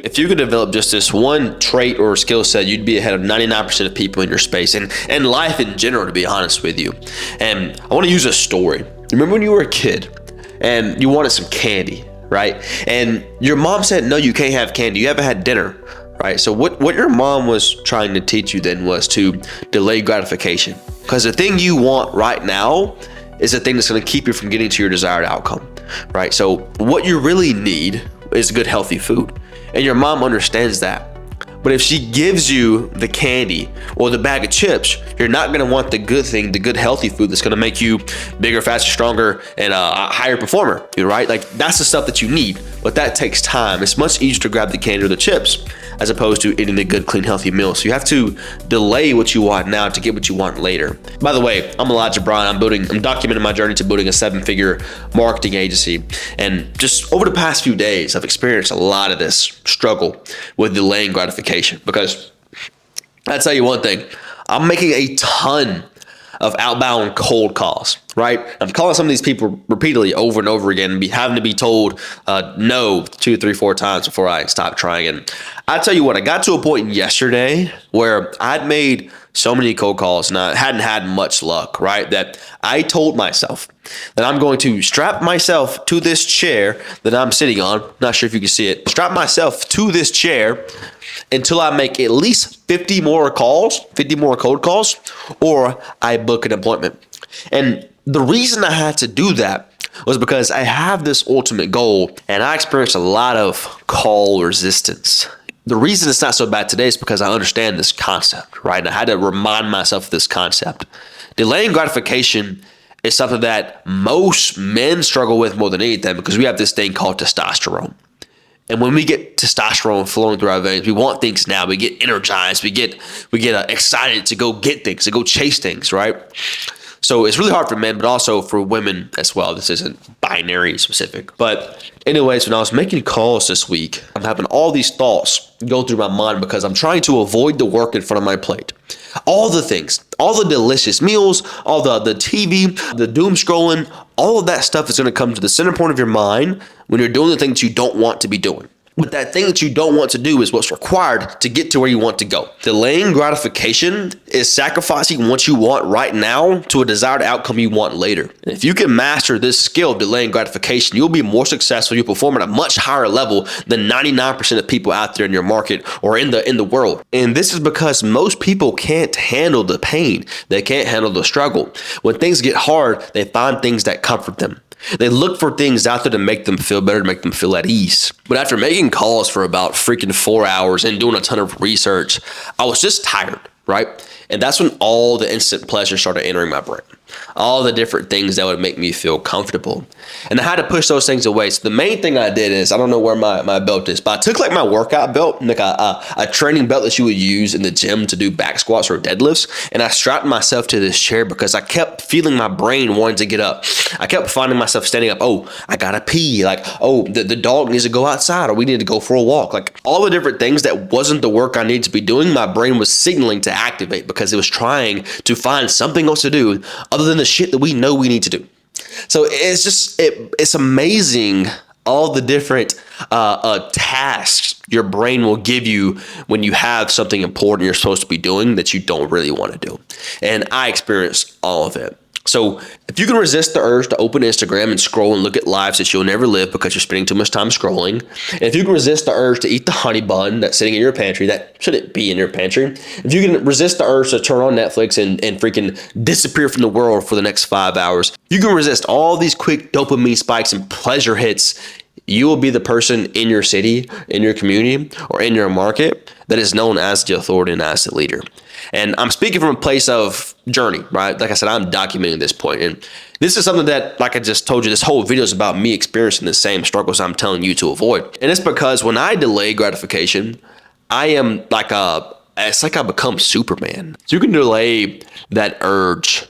If you could develop just this one trait or skill set, you'd be ahead of 99% of people in your space and life in general, to be honest with you. And I want to use a story. Remember when you were a kid and you wanted some candy, right? And your mom said, no, you can't have candy. You haven't had dinner, right? So what your mom was trying to teach you then was to delay gratification. Because the thing you want right now is the thing that's going to keep you from getting to your desired outcome, right? So what you really need is good, healthy food. And your mom understands that. But if she gives you the candy or the bag of chips, you're not going to want the good thing, the good healthy food that's going to make you bigger, faster, stronger, and a higher performer, right? Like that's the stuff that you need, but that takes time. It's much easier to grab the candy or the chips as opposed to eating the good, clean, healthy meal. So you have to delay what you want now to get what you want later. By the way, I'm Elijah Bryant. I'm documenting my journey to building a 7-figure marketing agency. And just over the past few days, I've experienced a lot of this struggle with delaying gratification, because I tell you one thing, I'm making a ton of outbound cold calls, right? I'm calling some of these people repeatedly over and over again and having to be told no 2, 3, 4 times before I stop trying. And I tell you what, I got to a point yesterday where I'd made so many cold calls and I hadn't had much luck, right? That I told myself that I'm going to strap myself to this chair that I'm sitting on. Not sure if you can see it. Strap myself to this chair until I make at least 50 more cold calls, or I book an appointment. And the reason I had to do that was because I have this ultimate goal and I experienced a lot of call resistance. The reason it's not so bad today is because I understand this concept, right? And I had to remind myself of this concept. Delaying gratification is something that most men struggle with more than anything, because we have this thing called testosterone. And when we get testosterone flowing through our veins, we want things now. We get energized. We get excited to go get things, to go chase things, right? So it's really hard for men, but also for women as well. This isn't binary specific. But anyways, when I was making calls this week, I'm having all these thoughts go through my mind because I'm trying to avoid the work in front of my plate. All the things, all the delicious meals, all the TV, the doom scrolling, all of that stuff is going to come to the center point of your mind when you're doing the things you don't want to be doing. But that thing that you don't want to do is what's required to get to where you want to go. Delaying gratification is sacrificing what you want right now to a desired outcome you want later. And if you can master this skill of delaying gratification, you'll be more successful. You'll perform at a much higher level than 99% of people out there in your market or in the world. And this is because most people can't handle the pain. They can't handle the struggle. When things get hard, they find things that comfort them. They look for things out there to make them feel better, to make them feel at ease. But after making calls for about freaking 4 hours and doing a ton of research, I was just tired, right? And that's when all the instant pleasure started entering my brain. All the different things that would make me feel comfortable. And I had to push those things away. So the main thing I did is, I don't know where my belt is, but I took like my workout belt, like a training belt that you would use in the gym to do back squats or deadlifts. And I strapped myself to this chair because I kept feeling my brain wanting to get up. I kept finding myself standing up. Oh, I gotta pee. Like, oh, the dog needs to go outside, or we need to go for a walk. Like all the different things that wasn't the work I needed to be doing, my brain was signaling to activate because it was trying to find something else to do other than the shit that we know we need to do. So it's just, it's amazing all the different tasks your brain will give you when you have something important you're supposed to be doing that you don't really want to do. And I experienced all of it. So if you can resist the urge to open Instagram and scroll and look at lives that you'll never live because you're spending too much time scrolling, and if you can resist the urge to eat the honey bun that's sitting in your pantry, that shouldn't be in your pantry, if you can resist the urge to turn on Netflix and freaking disappear from the world for the next 5 hours, you can resist all these quick dopamine spikes and pleasure hits, you will be the person in your city, in your community, or in your market that is known as the authority and as the leader. And I'm speaking from a place of journey, right? Like I said, I'm documenting this point. And this is something that, like I just told you, this whole video is about me experiencing the same struggles I'm telling you to avoid. And it's because when I delay gratification, I am like it's like I become Superman. So you can delay that urge.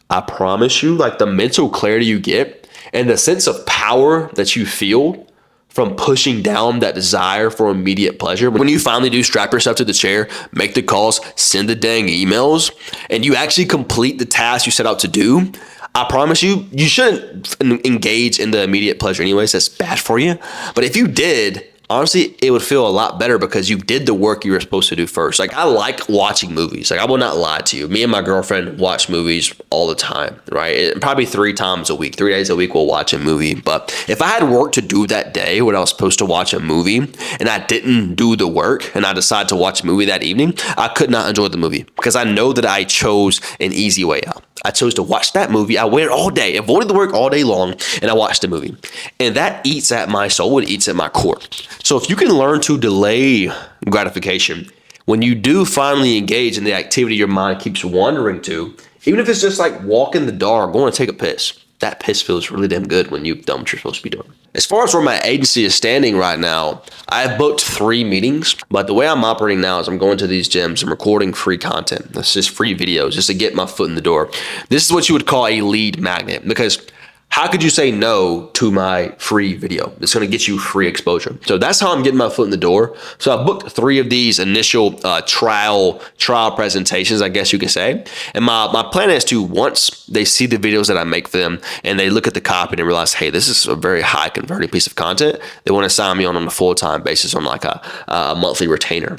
I promise you, like the mental clarity you get and the sense of power that you feel from pushing down that desire for immediate pleasure. When you finally do strap yourself to the chair, make the calls, send the dang emails, and you actually complete the task you set out to do, I promise you, you shouldn't engage in the immediate pleasure anyways. That's bad for you. But if you did, honestly, it would feel a lot better because you did the work you were supposed to do first. Like, I like watching movies. Like, I will not lie to you. Me and my girlfriend watch movies all the time, right? Probably 3 times a week, 3 days a week, we'll watch a movie. But if I had work to do that day when I was supposed to watch a movie and I didn't do the work and I decided to watch a movie that evening, I could not enjoy the movie because I know that I chose an easy way out. I chose to watch that movie. I waited all day, avoided the work all day long, and I watched the movie. And that eats at my soul. It eats at my core. So if you can learn to delay gratification, when you do finally engage in the activity your mind keeps wandering to, even if it's just like walking the dog, going to take a piss, that piss feels really damn good when you've done what you're supposed to be doing. As far as where my agency is standing right now, I've booked 3 meetings, but the way I'm operating now is I'm going to these gyms and recording free content. That's just free videos just to get my foot in the door. This is what you would call a lead magnet, because how could you say no to my free video? It's going to get you free exposure. So that's how I'm getting my foot in the door. So I booked 3 of these initial trial presentations, I guess you could say. And my plan is to, once they see the videos that I make for them and they look at the copy and realize, hey, this is a very high converting piece of content, they want to sign me on a full-time basis on like a monthly retainer,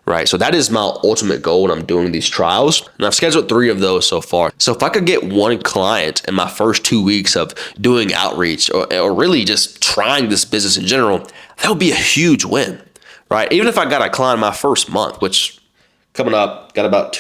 right? So that is my ultimate goal when I'm doing these trials. And I've scheduled 3 of those so far. So if I could get 1 client in my first 2 weeks of doing outreach or really just trying this business in general, that would be a huge win, right? Even if I got a client in my first month, which coming up, got about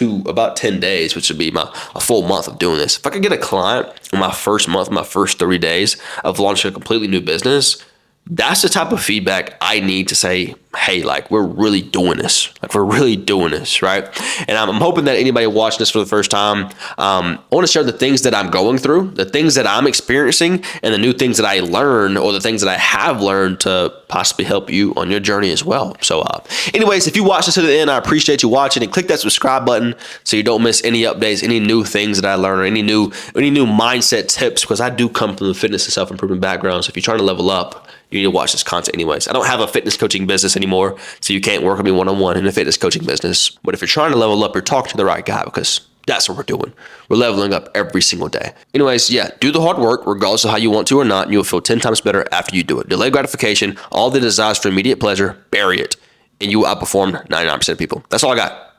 10 days, which would be a full month of doing this. If I could get a client in my first month, my first 30 days of launching a completely new business, that's the type of feedback I need to say, hey, like, we're really doing this. Like, we're really doing this, right? And I'm hoping that anybody watching this for the first time, I want to share the things that I'm going through, the things that I'm experiencing, and the new things that I learned or the things that I have learned to possibly help you on your journey as well. So anyways, if you watch this to the end, I appreciate you watching, and click that subscribe button so you don't miss any updates, any new things that I learn, or any new mindset tips, because I do come from the fitness and self-improvement background. So if you're trying to level up, you need to watch this content anyways. I don't have a fitness coaching business anymore, so you can't work with me one-on-one in a fitness coaching business. But if you're trying to level up, you're talking to the right guy, because that's what we're doing. We're leveling up every single day. Anyways, yeah, do the hard work regardless of how you want to or not, and you'll feel 10 times better after you do it. Delay gratification, all the desires for immediate pleasure, bury it, and you will outperform 99% of people. That's all I got.